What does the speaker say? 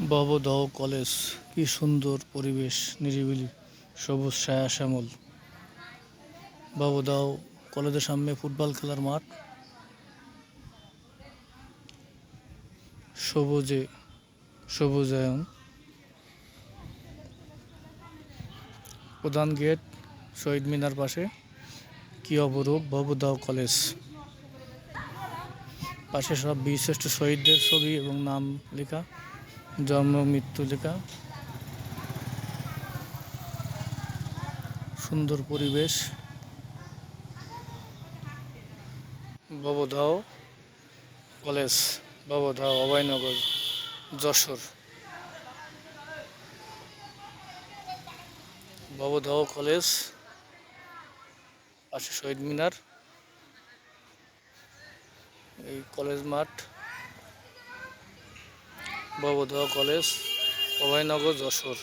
ভবদাহ college, কি সুন্দর পরিবেশ, নিরিবিলি সবুজ ছায়া শ্যামল। ভবদাহ কলেজের সামনে ফুটবল খেলার মাঠ, সবুজে সবুজায়ন। প্রধান গেট শহীদ মিনার পাশে, কি অপরূপ ভবদাহ কলেজ। পাশে সব বীরশ্রেষ্ঠ শহীদদের ছবি এবং নাম লেখা, জন্ম মৃত্যু লেখা। সুন্দর পরিবেশ। ভবদাহ কলেজ, ভবদাহ অভয়নগর, যশোর। ভবদাহ কলেজ, পাশে শহীদ মিনার, এই কলেজ মাঠ। ভবদাহ কলেজ, অভয়নগর, যশোর।